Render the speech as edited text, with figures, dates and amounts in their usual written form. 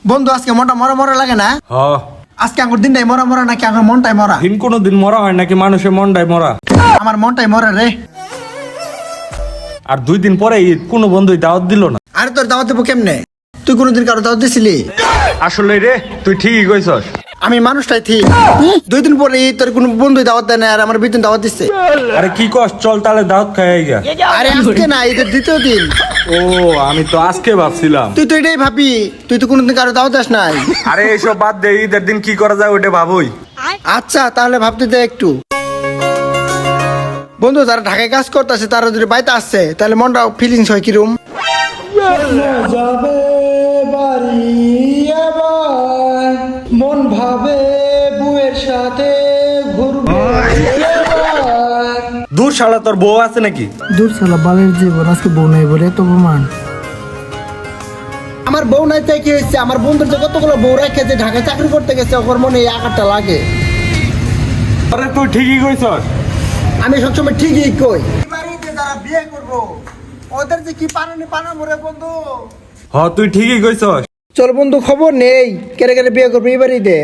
বন্ধু আজকে মনটা মরা মরা লাগে না? হ আজকে আমার দিনটাই মরা মরা নাকি আমার মনটাই মরা? দিন কোনোদিন মরা হয় নাকি মানুষের মনটাই মরা? আমার মনটাই মরা রে। আর 2 দিন পরে ঈদ, কোনো বন্ধুই দাওয়াত দিল না। আরে তোর দাওয়াত দেবো কেমনে? তুই কোনোদিন কারো দাওয়াত দিছিলি? আসলে রে তুই ঠিকই কইছস। আমি মানুষটাই ঠিক। 2 দিন পরে তোর কোনো বন্ধুই দাওয়াত দেয় না আর আমার বিদিন দাওয়াত দিচ্ছে। আরে কি কস, চল তাহলে দাওয়াত খাই গা। আরে আজকে না, ঈদের দ্বিতীয় দিন। ও আমি তো আজকে ভাবছিলাম। তুই তো এটাই ভাবি, তুই তো কোনোদিন কারো দাওয়াত দাস নাই। আরে এইসব বাদ দে, ঈদের দিন কি করা যায় ওটা ভাবই। আচ্ছা তাহলে ভাবতে দে একটু। বন্ধু যারা ঢাকায় কাজ করতেছে তারা যদি বাড়িতে আসছে তাহলে মনটা ফিলিংস হয় কিরম? মন ভাবে বউয়ের সাথে দূর শালা, তোর বউ আছে নাকি? দূর সালা বালের জীবন, আজকে বউ নাই বলে এত অপমান। আমার বউ নাই তাই কি হয়েছে? আমার বন্ধুর যে কতগুলো বউ রেখেছে ঢাকায় চাকরি করতে গেছে, ওর মনে এই আঘাতটা লাগে। আরে তুই ঠিকই কইছস। আমি সবসময় ঠিকই কই। বাড়িতে যারা বিয়ে করবো ওদের যে কি পানা মরে বন্ধু। হ তুই ঠিকই কইছস। চল বন্ধু খবর নেই, কেড়ে কেড়ে বিয়ে করবো এই বাড়িতে।